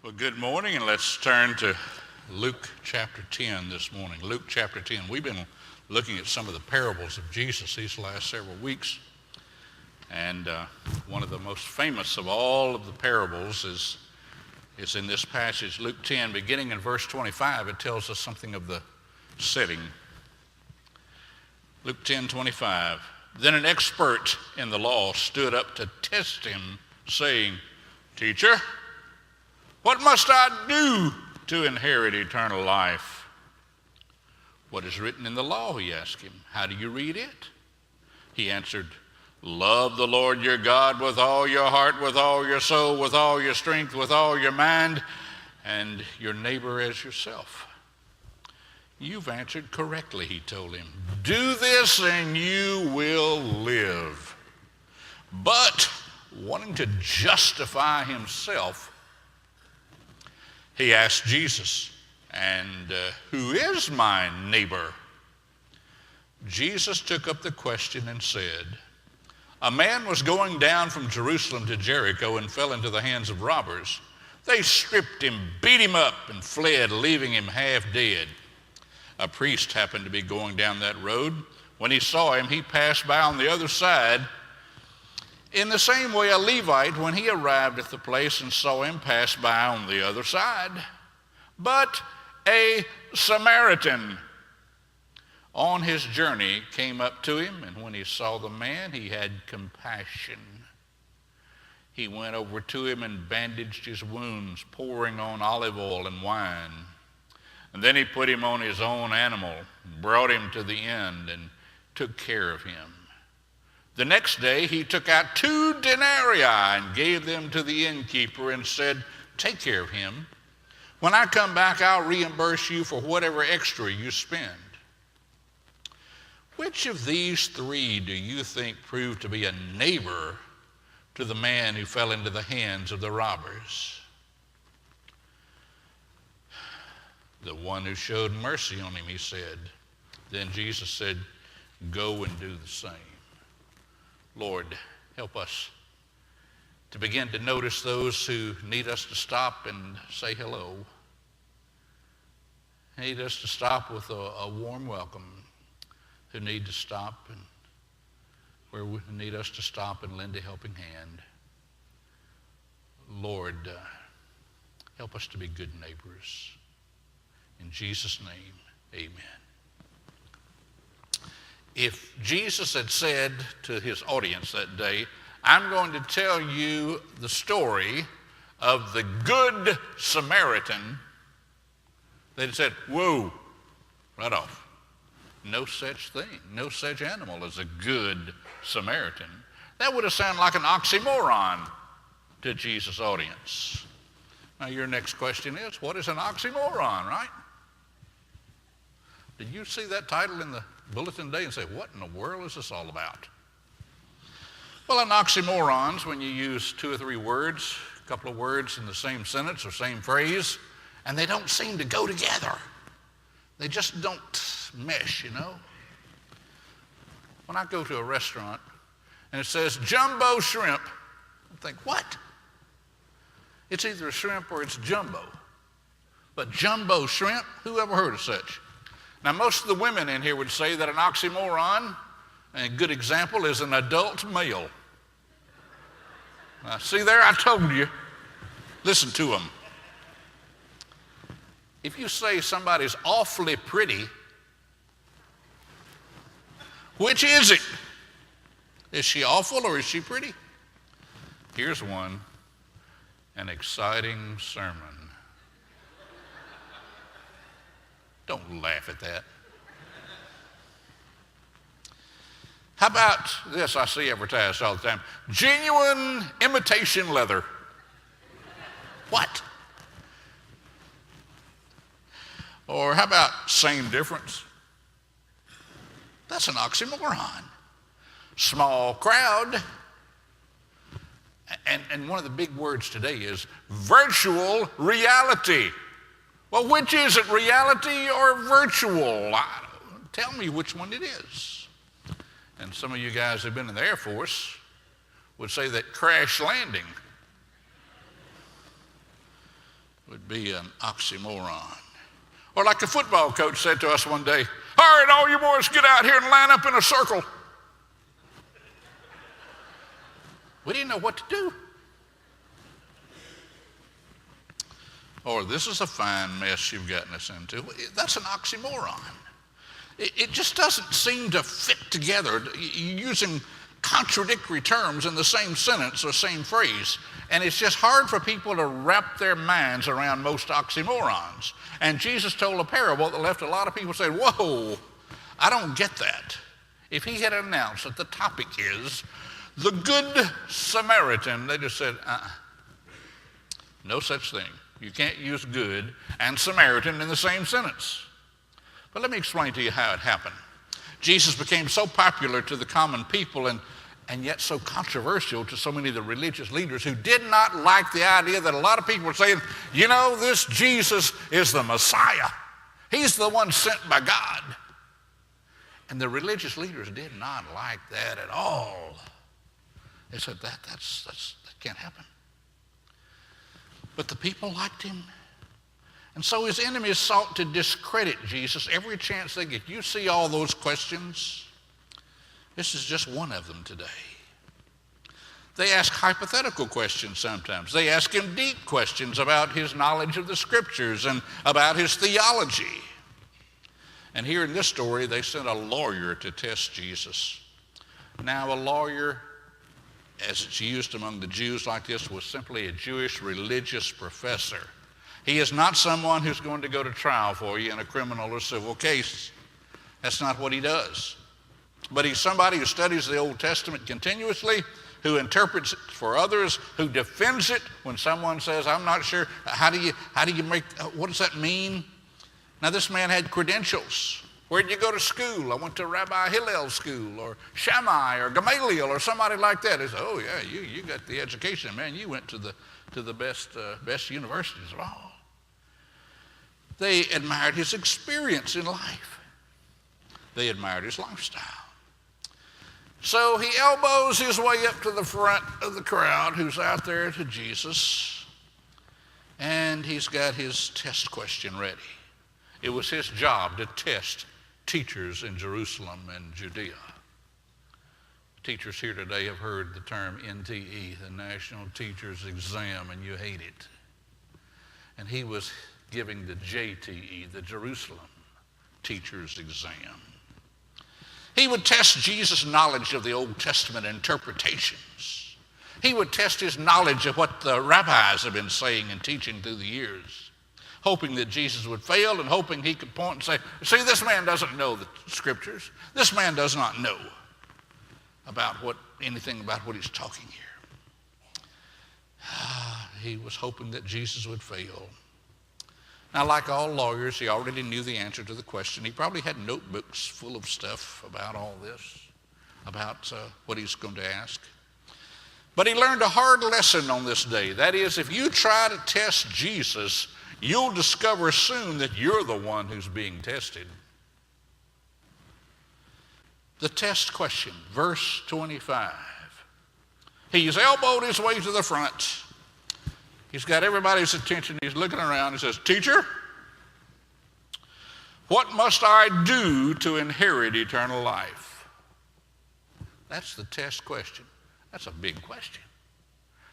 Well, good morning, and let's turn to Luke chapter 10 this morning. Luke chapter 10. We've been looking at some of the parables of Jesus these last several weeks, and one of the most famous of all of the parables is in this passage, Luke 10, beginning in verse 25. It tells us something of the setting. Luke 10:25. Then an expert in the law stood up to test him, saying, "Teacher, what must I do to inherit eternal life?" "What is written in the law?" he asked him. "How do you read it?" He answered, "Love the Lord your God with all your heart, with all your soul, with all your strength, with all your mind, and your neighbor as yourself." "You've answered correctly," he told him. "Do this and you will live." But wanting to justify himself, he asked Jesus, "And who is my neighbor?" Jesus took up the question and said, "A man was going down from Jerusalem to Jericho and fell into the hands of robbers. They stripped him, beat him up, and fled, leaving him half dead. A priest happened to be going down that road. When he saw him, he passed by on the other side. In the same way, a Levite, when he arrived at the place and saw him, passed by on the other side. But a Samaritan on his journey came up to him, and when he saw the man, he had compassion. He went over to him and bandaged his wounds, pouring on olive oil and wine. And then he put him on his own animal, brought him to the inn, and took care of him. The next day he took out 2 denarii and gave them to the innkeeper and said, 'Take care of him. When I come back, I'll reimburse you for whatever extra you spend.' Which of these 3 do you think proved to be a neighbor to the man who fell into the hands of the robbers?" "The one who showed mercy on him," he said. Then Jesus said, "Go and do the same." Lord, help us to begin to notice those who need us to stop and say hello. Need us to stop with a warm welcome, who need to stop and where we need us to stop and lend a helping hand. Lord, help us to be good neighbors. In Jesus' name, amen. If Jesus had said to his audience that day, "I'm going to tell you the story of the Good Samaritan," they'd have said, "Whoa," right off. No such thing, no such animal as a Good Samaritan. That would have sounded like an oxymoron to Jesus' audience. Now your next question is, what is an oxymoron, right? Did you see that title in the bulletin today and say, what in the world is this all about? Well, an oxymoron's when you use 2 or 3 words, a couple of words in the same sentence or same phrase, and they don't seem to go together. They just don't mesh, you know. When I go to a restaurant and it says jumbo shrimp, I think, what? It's either a shrimp or it's jumbo. But jumbo shrimp, who ever heard of such? Now, most of the women in here would say that an oxymoron, a good example, is an adult male. Now, see there, I told you. Listen to them. If you say somebody's awfully pretty, which is it? Is she awful or is she pretty? Here's one, an exciting sermon. Don't laugh at that. How about this? I see advertised all the time. Genuine imitation leather. What? Or how about same difference? That's an oxymoron. Small crowd. And one of the big words today is virtual reality. Well, which is it, reality or virtual? Tell me which one it is. And some of you guys who've been in the Air Force would say that crash landing would be an oxymoron. Or like a football coach said to us one day, all right, all you boys get out here and line up in a circle. We didn't know what to do. Or this is a fine mess you've gotten us into. That's an oxymoron. It just doesn't seem to fit together, using contradictory terms in the same sentence or same phrase. And it's just hard for people to wrap their minds around most oxymorons. And Jesus told a parable that left a lot of people saying, whoa, I don't get that. If he had announced that the topic is the Good Samaritan, they just said, no such thing. You can't use good and Samaritan in the same sentence. But let me explain to you how it happened. Jesus became so popular to the common people and yet so controversial to so many of the religious leaders who did not like the idea that a lot of people were saying, you know, this Jesus is the Messiah. He's the one sent by God. And the religious leaders did not like that at all. They said, that can't happen. But the people liked him. And so his enemies sought to discredit Jesus every chance they get. You see all those questions? This is just one of them today. They ask hypothetical questions sometimes. They ask him deep questions about his knowledge of the scriptures and about his theology. And here in this story, they sent a lawyer to test Jesus. Now, a lawyer, as it's used among the Jews like this, was simply a Jewish religious professor. He is not someone who's going to go to trial for you in a criminal or civil case. That's not what he does. But he's somebody who studies the Old Testament continuously, who interprets it for others, who defends it when someone says, I'm not sure, how do you make, what does that mean? Now this man had credentials. Where did you go to school? I went to Rabbi Hillel's school, or Shammai, or Gamaliel, or somebody like that. He said, oh yeah, you got the education, man. You went to the best universities of all. They admired his experience in life. They admired his lifestyle. So he elbows his way up to the front of the crowd who's out there to Jesus, and he's got his test question ready. It was his job to test teachers in Jerusalem and Judea. Teachers here today have heard the term NTE, the National Teachers Exam, and you hate it. And he was giving the JTE, the Jerusalem Teachers Exam. He would test Jesus' knowledge of the Old Testament interpretations. He would test his knowledge of what the rabbis have been saying and teaching through the years, hoping that Jesus would fail and hoping he could point and say, see, this man doesn't know the scriptures. This man does not know anything about what he's talking here. He was hoping that Jesus would fail. Now, like all lawyers, he already knew the answer to the question. He probably had notebooks full of stuff about all this, about what he's going to ask. But he learned a hard lesson on this day. That is, if you try to test Jesus, you'll discover soon that you're the one who's being tested. The test question, verse 25. He's elbowed his way to the front. He's got everybody's attention. He's looking around. He says, Teacher, what must I do to inherit eternal life? That's the test question. That's a big question.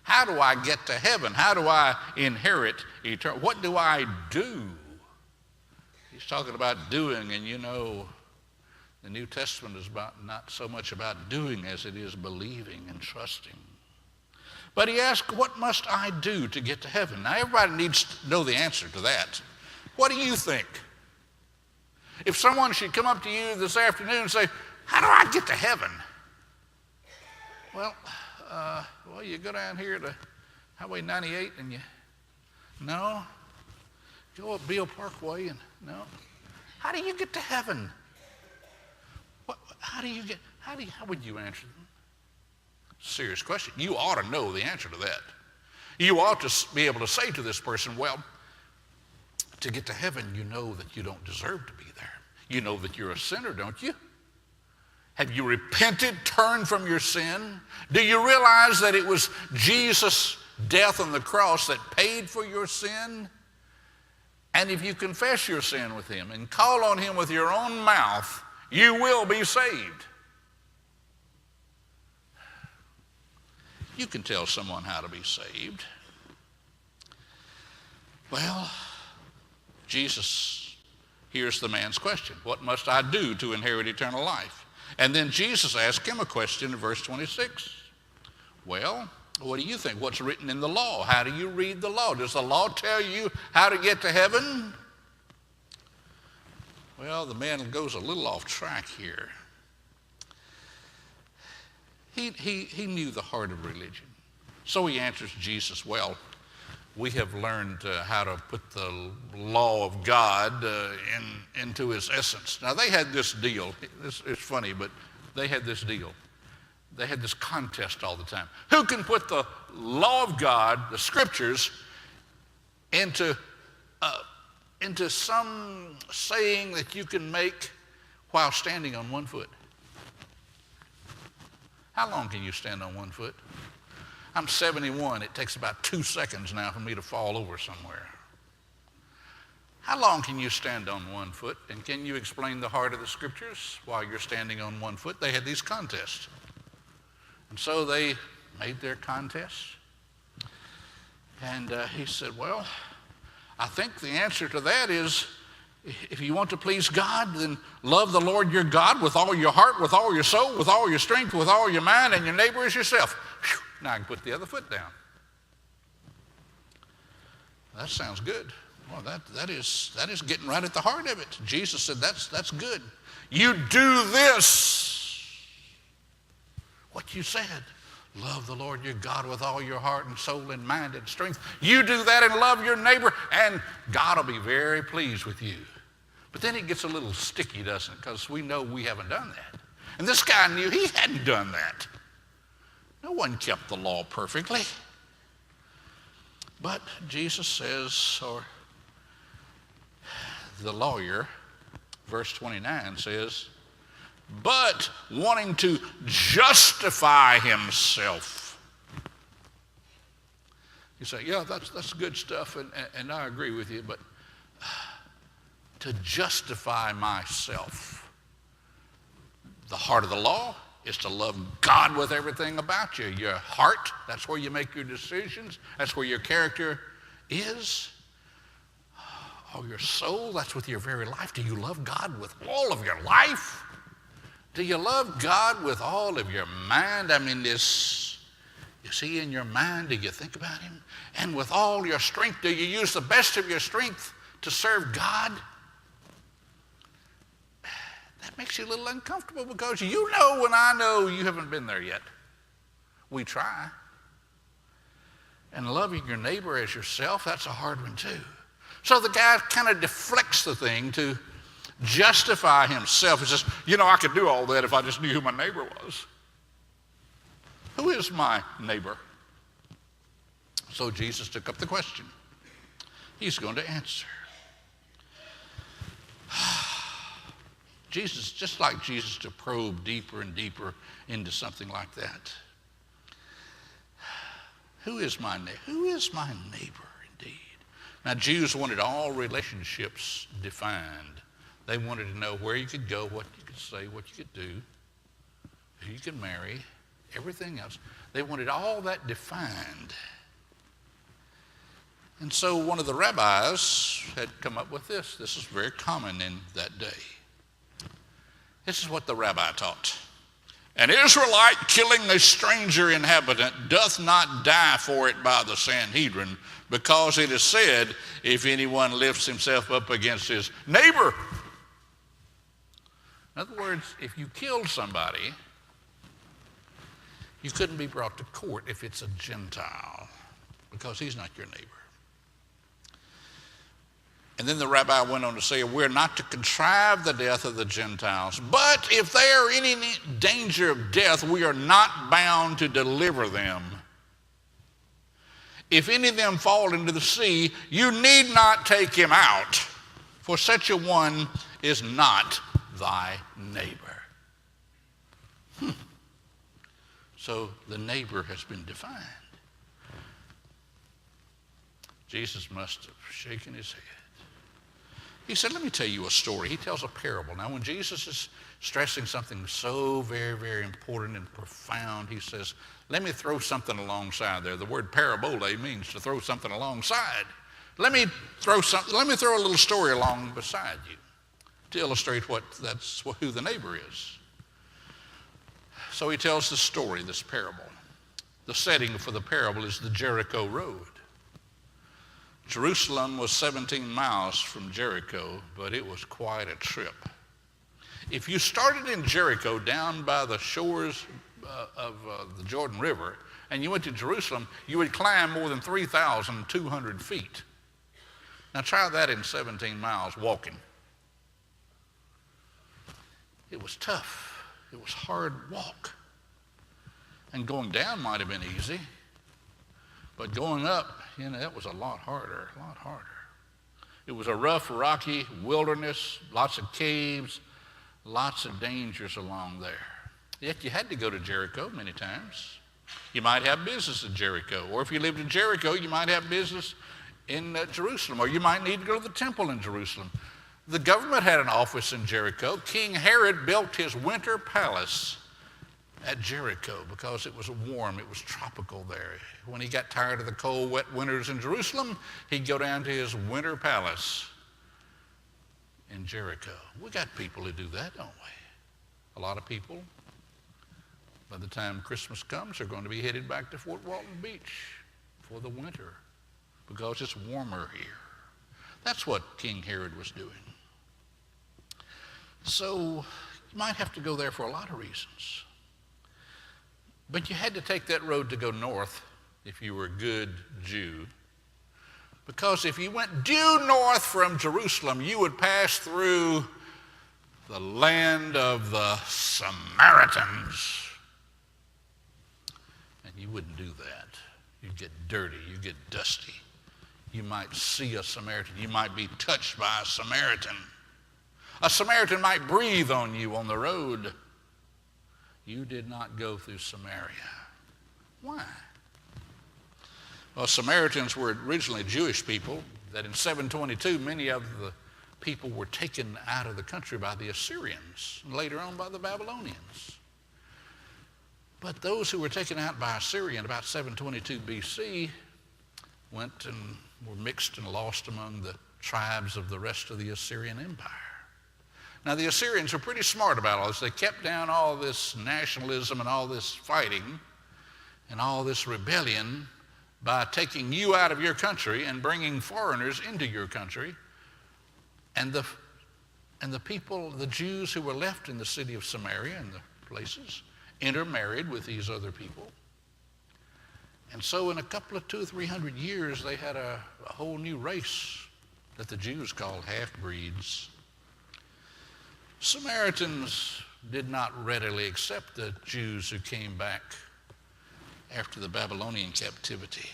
How do I get to heaven? How do I inherit eternal? What do I do? He's talking about doing, and you know, the New Testament is not so much about doing as it is believing and trusting. But he asked, what must I do to get to heaven? Now, everybody needs to know the answer to that. What do you think? If someone should come up to you this afternoon and say, how do I get to heaven? Well, you go down here to Highway 98 and no. Go up Beale Parkway and no. How do you get to heaven? How would you answer them? Serious question. You ought to know the answer to that. You ought to be able to say to this person, well, to get to heaven, you know that you don't deserve to be there. You know that you're a sinner, don't you? Have you repented, turned from your sin? Do you realize that it was Jesus' death on the cross that paid for your sin? And if you confess your sin with him and call on him with your own mouth, you will be saved. You can tell someone how to be saved. Well, Jesus hears the man's question. What must I do to inherit eternal life? And then Jesus asked him a question in verse 26. Well, what do you think? What's written in the law? How do you read the law? Does the law tell you how to get to heaven? Well, the man goes a little off track here. He knew the heart of religion. So he answers Jesus, well, we have learned how to put the law of God into its essence. Now, they had this deal. It's funny, but they had this deal. They had this contest all the time. Who can put the law of God, the scriptures, into some saying that you can make while standing on one foot? How long can you stand on one foot? I'm 71. It takes about 2 seconds now for me to fall over somewhere. How long can you stand on one foot? And can you explain the heart of the scriptures while you're standing on one foot? They had these contests. And so they made their contests. And he said, well, I think the answer to that is, if you want to please God, then love the Lord your God with all your heart, with all your soul, with all your strength, with all your mind, and your neighbor as yourself. Whew, now I can put the other foot down. That sounds good. Well, that is getting right at the heart of it. Jesus said, that's good. You do this. What you said. Love the Lord your God with all your heart and soul and mind and strength. You do that and love your neighbor, and God will be very pleased with you. But then it gets a little sticky, doesn't it? Because we know we haven't done that. And this guy knew he hadn't done that. No one kept the law perfectly. But Jesus says, or the lawyer, verse 29 says, but wanting to justify himself. You say, yeah, that's good stuff, and I agree with you, but to justify myself, the heart of the law is to love God with everything about you. Your heart, that's where you make your decisions. That's where your character is. Oh, your soul, that's with your very life. Do you love God with all of your life? Do you love God with all of your mind? I mean, is he in your mind? Do you think about him? And with all your strength, do you use the best of your strength to serve God? That makes you a little uncomfortable because you know and I know you haven't been there yet. We try. And loving your neighbor as yourself, that's a hard one too. So the guy kind of deflects the thing to justify himself. He says, I could do all that if I just knew who my neighbor was. Who is my neighbor? So Jesus took up the question. He's going to answer. Just like Jesus to probe deeper and deeper into something like that. Who is my neighbor? Who is my neighbor indeed? Now, Jews wanted all relationships defined. They wanted to know where you could go, what you could say, what you could do, who you could marry, everything else. They wanted all that defined. And so one of the rabbis had come up with this. This is very common in that day. This is what the rabbi taught. An Israelite killing a stranger inhabitant doth not die for it by the Sanhedrin, because it is said, if anyone lifts himself up against his neighbor. In other words, if you killed somebody, you couldn't be brought to court if it's a Gentile, because he's not your neighbor. And then the rabbi went on to say, we're not to contrive the death of the Gentiles, but if they are in any danger of death, we are not bound to deliver them. If any of them fall into the sea, you need not take him out, for such a one is not thy neighbor. So the neighbor has been defined. Jesus must have shaken his head. He said, let me tell you a story. He tells a parable. Now, when Jesus is stressing something so very, very important and profound, he says, let me throw something alongside there. The word parabole means to throw something alongside. Let me throw a little story along beside you to illustrate who the neighbor is. So he tells the story, this parable. The setting for the parable is the Jericho Road. Jerusalem was 17 miles from Jericho, but it was quite a trip. If you started in Jericho down by the shores of the Jordan River and you went to Jerusalem, you would climb more than 3,200 feet. Now try that in 17 miles walking. It was tough. It was hard walk. And going down might have been easy, but going up, that was a lot harder. It was a rough, rocky wilderness, lots of caves, lots of dangers along there. Yet you had to go to Jericho many times. You might have business in Jericho, or if you lived in Jericho, you might have business in Jerusalem, or you might need to go to the temple in Jerusalem. The government had an office in Jericho. King Herod built his winter palace at Jericho because it was warm, it was tropical there. When he got tired of the cold, wet winters in Jerusalem, he'd go down to his winter palace in Jericho. We got people who do that, don't we? A lot of people, by the time Christmas comes, are going to be headed back to Fort Walton Beach for the winter because it's warmer here. That's what King Herod was doing. So you might have to go there for a lot of reasons. But you had to take that road to go north if you were a good Jew. Because if you went due north from Jerusalem, you would pass through the land of the Samaritans. And you wouldn't do that. You'd get dirty, you'd get dusty. You might see a Samaritan. You might be touched by a Samaritan. A Samaritan might breathe on you on the road. You did not go through Samaria. Why? Well, Samaritans were originally Jewish people that in 722, many of the people were taken out of the country by the Assyrians and later on by the Babylonians. But those who were taken out by Assyria in about 722 BC went and were mixed and lost among the tribes of the rest of the Assyrian Empire. Now, the Assyrians were pretty smart about all this. They kept down all this nationalism and all this fighting and all this rebellion by taking you out of your country and bringing foreigners into your country. And the people, the Jews who were left in the city of Samaria and the places, intermarried with these other people. And so in a couple of 200 or 300 years, they had a whole new race that the Jews called half-breeds. Samaritans did not readily accept the Jews who came back after the Babylonian captivity.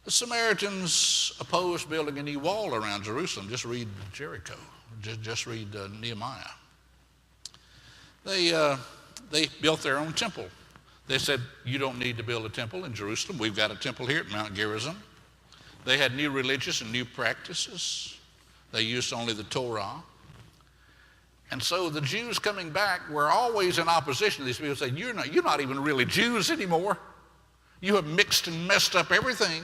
The Samaritans opposed building a new wall around Jerusalem. Just read Jericho. Just read Nehemiah. They built their own temple. They said, you don't need to build a temple in Jerusalem. We've got a temple here at Mount Gerizim. They had new religious and new practices. They used only the Torah. And so the Jews coming back were always in opposition to these people saying, you're not even really Jews anymore. You have mixed and messed up everything.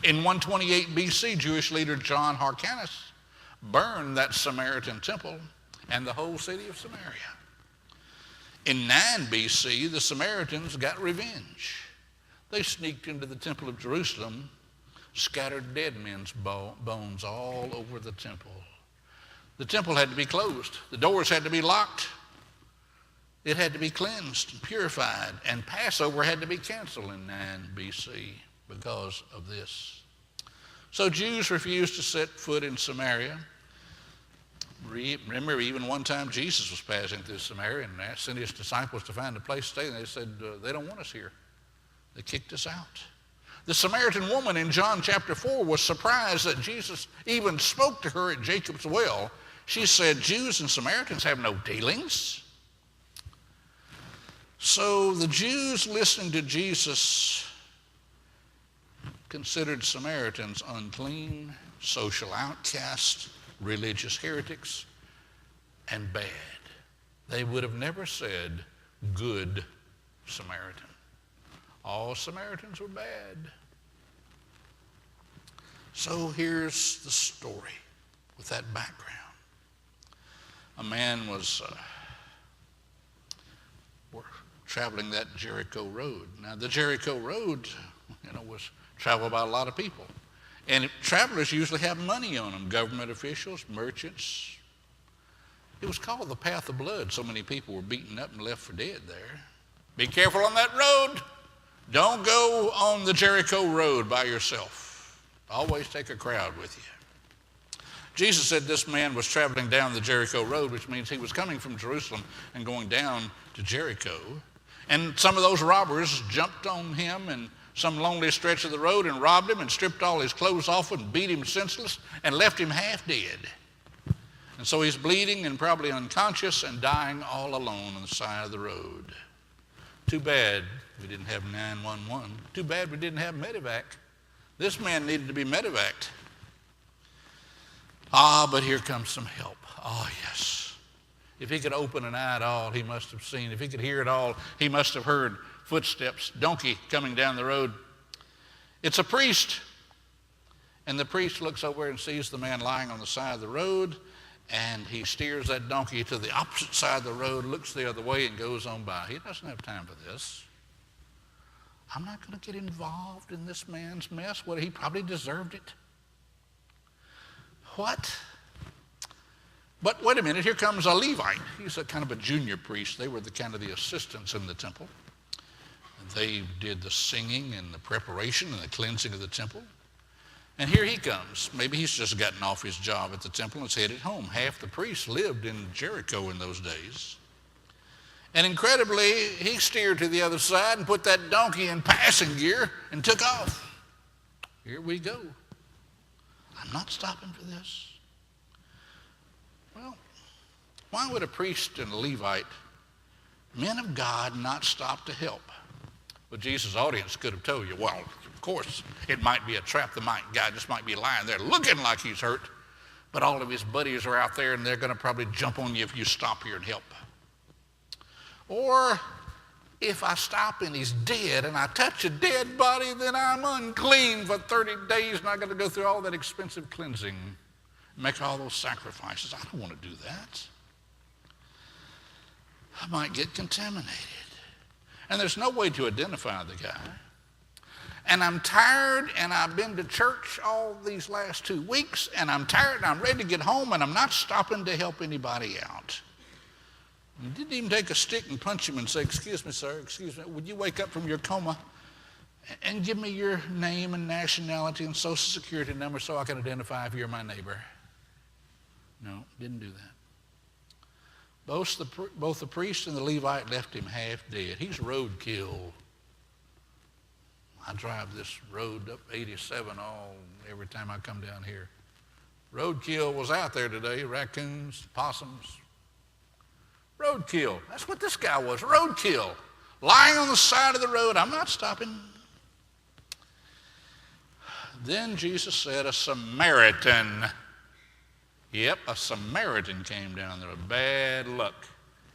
In 128 BC, Jewish leader John Hyrcanus burned that Samaritan temple and the whole city of Samaria. In 9 BC, the Samaritans got revenge. They sneaked into the temple of Jerusalem, scattered dead men's bones all over the temple. The temple had to be closed. The doors had to be locked. It had to be cleansed and purified. And Passover had to be canceled in 9 BC because of this. So Jews refused to set foot in Samaria. Remember, even one time Jesus was passing through Samaria and sent his disciples to find a place to stay. And they said, they don't want us here. They kicked us out. The Samaritan woman in John chapter 4 was surprised that Jesus even spoke to her at Jacob's well. She said, Jews and Samaritans have no dealings. So the Jews listening to Jesus considered Samaritans unclean, social outcasts, religious heretics, and bad. They would have never said good Samaritan. All Samaritans were bad. So here's the story with that background. A man was traveling that Jericho road. Now the Jericho road, was traveled by a lot of people. And travelers usually have money on them, government officials, merchants. It was called the path of blood. So many people were beaten up and left for dead there. Be careful on that road. Don't go on the Jericho road by yourself. Always take a crowd with you. Jesus said this man was traveling down the Jericho road, which means he was coming from Jerusalem and going down to Jericho. And some of those robbers jumped on him in some lonely stretch of the road and robbed him and stripped all his clothes off and beat him senseless and left him half dead. And so he's bleeding and probably unconscious and dying all alone on the side of the road. Too bad we didn't have 911. Too bad we didn't have medevac. This man needed to be medevaced. But here comes some help. Oh, yes. If he could open an eye at all, he must have seen. If he could hear at all, he must have heard footsteps, donkey coming down the road. It's a priest. And the priest looks over and sees the man lying on the side of the road, and he steers that donkey to the opposite side of the road, looks the other way, and goes on by. He doesn't have time for this. I'm not going to get involved in this man's mess. Well, he probably deserved it. What? But wait a minute, here comes a Levite. He's a kind of a junior priest. They were the kind of the assistants in the temple. They did the singing and the preparation and the cleansing of the temple. And here he comes. Maybe he's just gotten off his job at the temple and is headed home. Half the priests lived in Jericho in those days. And incredibly, he steered to the other side and put that donkey in passing gear and took off. Here we go. I'm not stopping for this. Well, why would a priest and a Levite, men of God, not stop to help? Well, Jesus' audience could have told you, well, of course, it might be a trap. The guy just might be lying there looking like he's hurt, but all of his buddies are out there and they're going to probably jump on you if you stop here and help. Or if I stop and he's dead and I touch a dead body, then I'm unclean for 30 days and I got to go through all that expensive cleansing, make all those sacrifices. I don't want to do that. I might get contaminated. And there's no way to identify the guy. And I'm tired, and I've been to church all these last 2 weeks, and I'm tired, and I'm ready to get home, and I'm not stopping to help anybody out. You didn't even take a stick and punch him and say, excuse me, sir, excuse me, would you wake up from your coma and give me your name and nationality and social security number so I can identify if you're my neighbor? No, didn't do that. Both the priest and the Levite left him half dead. He's roadkill. I drive this road up 87 every time I come down here. Roadkill was out there today, raccoons, possums. Roadkill. That's what this guy was, roadkill. Lying on the side of the road. I'm not stopping. Then Jesus said, a Samaritan. Yep, a Samaritan came down there. Bad luck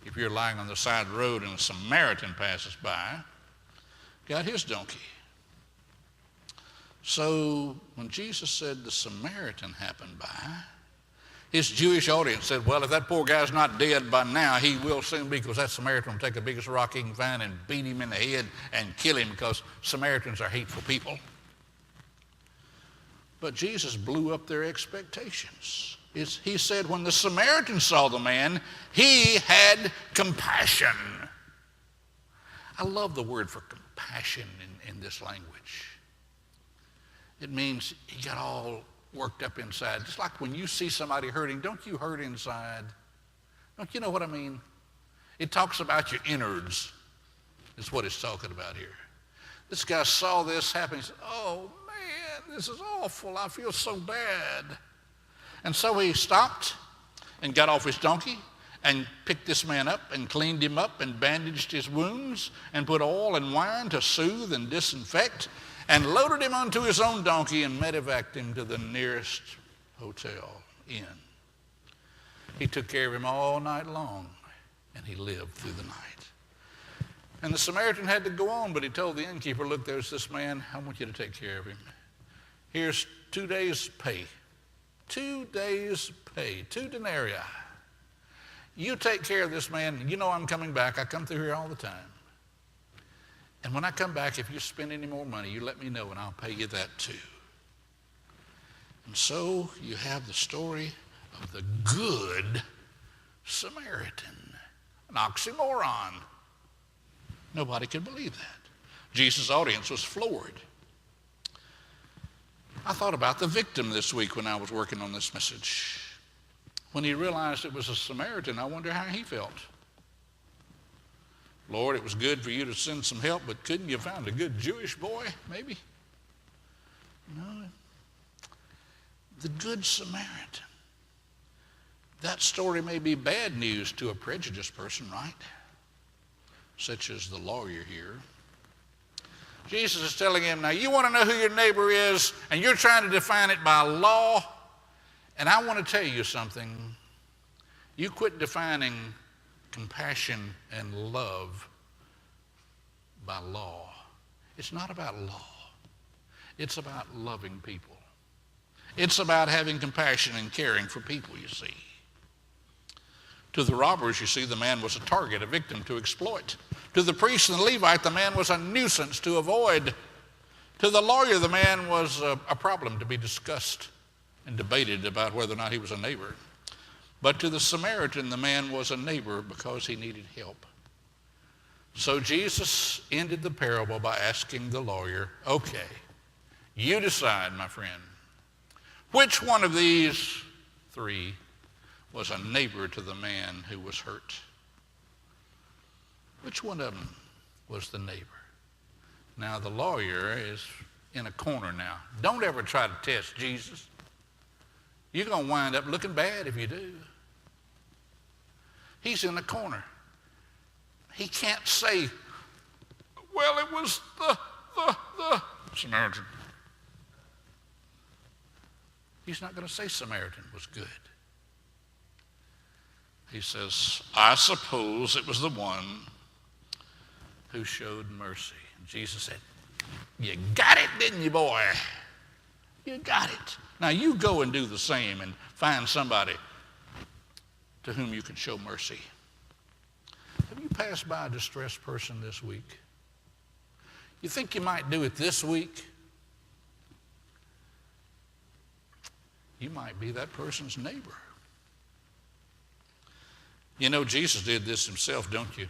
if you're lying on the side of the road and a Samaritan passes by. Got his donkey. So when Jesus said the Samaritan happened by, his Jewish audience said, well, if that poor guy's not dead by now, he will soon be, because that Samaritan will take the biggest rock he can find and beat him in the head and kill him, because Samaritans are hateful people. But Jesus blew up their expectations. He said when the Samaritan saw the man, he had compassion. I love the word for compassion in this language. It means he got all worked up inside. Just like when you see somebody hurting, don't you hurt inside? Don't you know what I mean? It talks about your innards. Is what it's talking about here. This guy saw this happen. He said, oh, man, this is awful. I feel so bad. And so he stopped and got off his donkey and picked this man up and cleaned him up and bandaged his wounds and put oil and wine to soothe and disinfect. and loaded him onto his own donkey and medevaced him to the nearest hotel inn. He took care of him all night long, and he lived through the night. And the Samaritan had to go on, but he told the innkeeper, look, there's this man. I want you to take care of him. Here's 2 days' pay. 2 days' pay, 2 denarii. You take care of this man. You know I'm coming back. I come through here all the time. And when I come back, if you spend any more money, you let me know, and I'll pay you that too. And so you have the story of the Good Samaritan, an oxymoron. Nobody could believe that. Jesus' audience was floored. I thought about the victim this week when I was working on this message. When he realized it was a Samaritan, I wonder how he felt. Lord, it was good for you to send some help, but couldn't you find a good Jewish boy, maybe? No. The Good Samaritan. That story may be bad news to a prejudiced person, right? Such as the lawyer here. Jesus is telling him, now you want to know who your neighbor is, and you're trying to define it by law. And I want to tell you something. You quit defining compassion and love by law. It's not about law. It's about loving people. It's about having compassion and caring for people, you see. To the robbers, you see, the man was a target, a victim to exploit. To the priest and the Levite, the man was a nuisance to avoid. To the lawyer, the man was a problem to be discussed and debated about whether or not he was a neighbor. But to the Samaritan, the man was a neighbor because he needed help. So Jesus ended the parable by asking the lawyer, okay, you decide, my friend, which one of these 3 was a neighbor to the man who was hurt? Which one of them was the neighbor? Now, the lawyer is in a corner now. Don't ever try to test Jesus. You're going to wind up looking bad if you do. He's in a corner. He can't say, well, it was the Samaritan. He's not going to say Samaritan was good. He says, I suppose it was the one who showed mercy. And Jesus said, you got it, didn't you, boy? You got it. Now you go and do the same and find somebody to whom you can show mercy. Have you passed by a distressed person this week? You think you might do it this week? You might be that person's neighbor. You know, Jesus did this himself, don't you?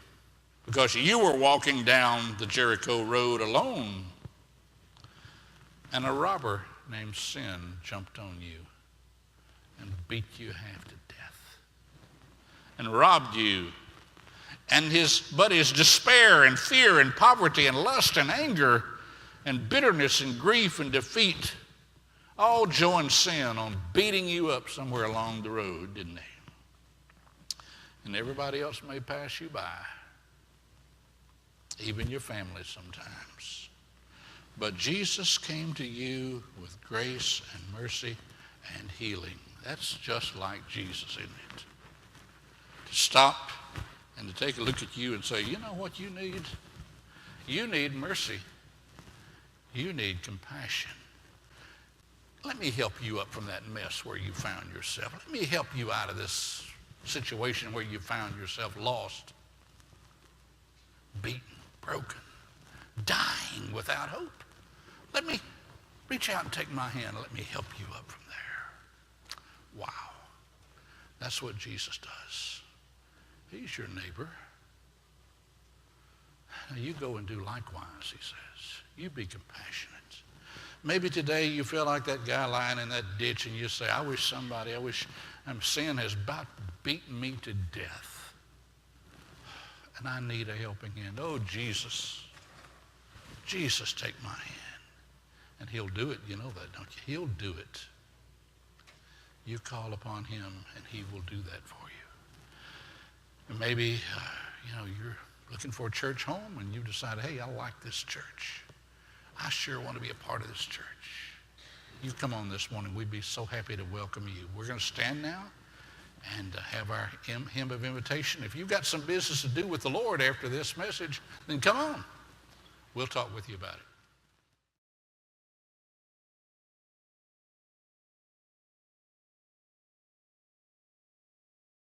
Because you were walking down the Jericho road alone, and a robber named Sin jumped on you and beat you half to death and robbed you. And his despair and fear and poverty and lust and anger and bitterness and grief and defeat all joined Sin on beating you up somewhere along the road, didn't they? And everybody else may pass you by, even your family sometimes. But Jesus came to you with grace and mercy and healing. That's just like Jesus, isn't it? To stop and to take a look at you and say, you know what you need? You need mercy. You need compassion. Let me help you up from that mess where you found yourself. Let me help you out of this situation where you found yourself lost, beaten, broken, dying without hope. Let me reach out and take my hand. Let me help you up from there. Wow. That's what Jesus does. He's your neighbor. Now you go and do likewise, he says. You be compassionate. Maybe today you feel like that guy lying in that ditch and you say, I wish sin has about beaten me to death. And I need a helping hand. Oh, Jesus. Jesus, take my hand. And he'll do it. You know that, don't you? He'll do it. You call upon him and he will do that for you. And maybe, you're looking for a church home and you decided, hey, I like this church. I sure want to be a part of this church. You come on this morning. We'd be so happy to welcome you. We're going to stand now and have our hymn of invitation. If you've got some business to do with the Lord after this message, then come on. We'll talk with you about it.